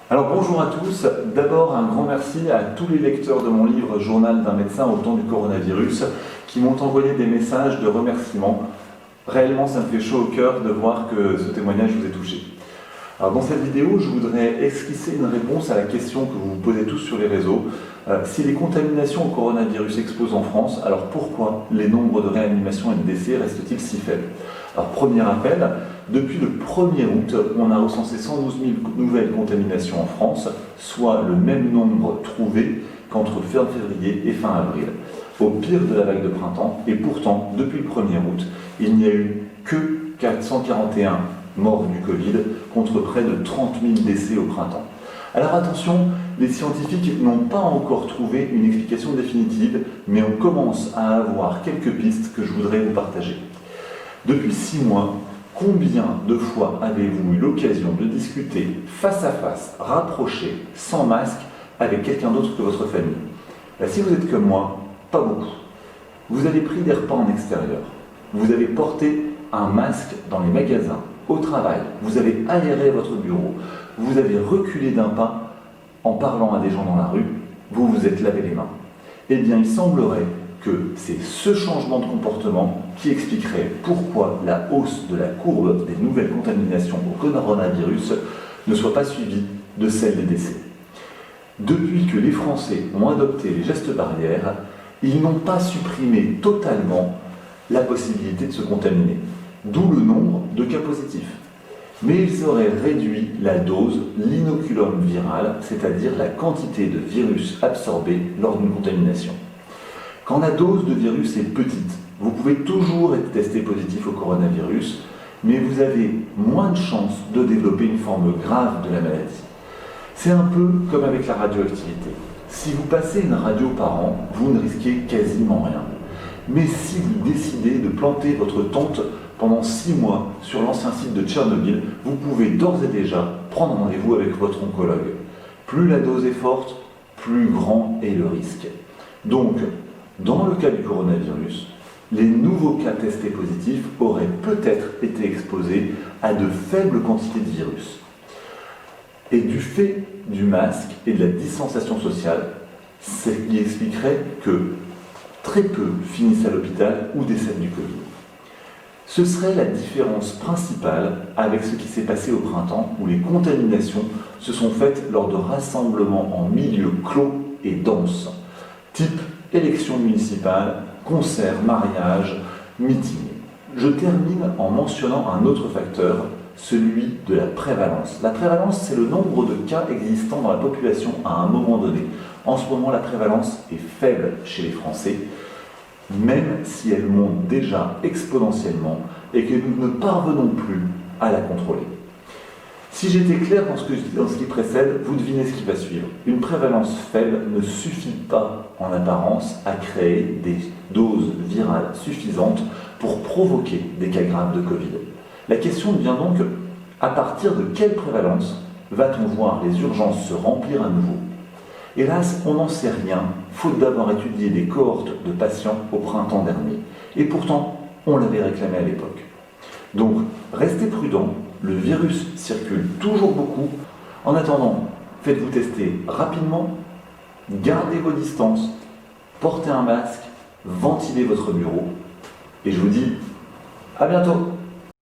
Alors bonjour à tous, d'abord un grand merci à tous les lecteurs de mon livre Journal d'un médecin au temps du coronavirus qui m'ont envoyé des messages de remerciements. Réellement ça me fait chaud au cœur de voir que ce témoignage vous ait touché. Alors dans cette vidéo, je voudrais esquisser une réponse à la question que vous vous posez tous sur les réseaux. Si les contaminations au coronavirus explosent en France, alors pourquoi les nombres de réanimations et de décès restent-ils si faibles? Alors premier rappel, depuis le 1er août, on a recensé 112 000 nouvelles contaminations en France, soit le même nombre trouvé qu'entre fin février et fin avril, au pire de la vague de printemps, et pourtant, depuis le 1er août, il n'y a eu que 441 morts du Covid, contre près de 30 000 décès au printemps. Alors attention, les scientifiques n'ont pas encore trouvé une explication définitive, mais on commence à avoir quelques pistes que je voudrais vous partager. Depuis 6 mois, combien de fois avez-vous eu l'occasion de discuter face à face, rapproché, sans masque, avec quelqu'un d'autre que votre famille? Si vous êtes comme moi, pas beaucoup. Vous avez pris des repas en extérieur, vous avez porté un masque dans les magasins, au travail, vous avez aéré votre bureau, vous avez reculé d'un pas en parlant à des gens dans la rue, vous vous êtes lavé les mains. Eh bien, il semblerait que c'est ce changement de comportement qui expliquerait pourquoi la hausse de la courbe des nouvelles contaminations au coronavirus ne soit pas suivie de celle des décès. Depuis que les Français ont adopté les gestes barrières, ils n'ont pas supprimé totalement la possibilité de se contaminer, d'où le nombre de cas positifs. Mais ils auraient réduit la dose, l'inoculum viral, c'est-à-dire la quantité de virus absorbé lors d'une contamination. Quand la dose de virus est petite, vous pouvez toujours être testé positif au coronavirus, mais vous avez moins de chances de développer une forme grave de la maladie. C'est un peu comme avec la radioactivité. Si vous passez une radio par an, vous ne risquez quasiment rien. Mais si vous décidez de planter votre tente pendant 6 mois sur l'ancien site de Tchernobyl, vous pouvez d'ores et déjà prendre rendez-vous avec votre oncologue. Plus la dose est forte, plus grand est le risque. Donc, dans le cas du coronavirus, les nouveaux cas testés positifs auraient peut-être été exposés à de faibles quantités de virus. Et du fait du masque et de la distanciation sociale, ce qui expliquerait que très peu finissent à l'hôpital ou décèdent du Covid. Ce serait la différence principale avec ce qui s'est passé au printemps, où les contaminations se sont faites lors de rassemblements en milieu clos et dense, type élections municipales, concerts, mariages, meetings. Je termine en mentionnant un autre facteur, celui de la prévalence. La prévalence, c'est le nombre de cas existants dans la population à un moment donné. En ce moment, la prévalence est faible chez les Français, même si elle monte déjà exponentiellement et que nous ne parvenons plus à la contrôler. Si j'étais clair dans ce qui précède, vous devinez ce qui va suivre. Une prévalence faible ne suffit pas en apparence à créer des doses virales suffisantes pour provoquer des cas graves de Covid. La question devient donc, à partir de quelle prévalence va-t-on voir les urgences se remplir à nouveau? Hélas, on n'en sait rien, faute d'avoir étudié des cohortes de patients au printemps dernier. Et pourtant, on l'avait réclamé à l'époque. Donc, restez prudents, le virus circule toujours beaucoup. En attendant, faites-vous tester rapidement, gardez vos distances, portez un masque, ventilez votre bureau. Et je vous dis à bientôt!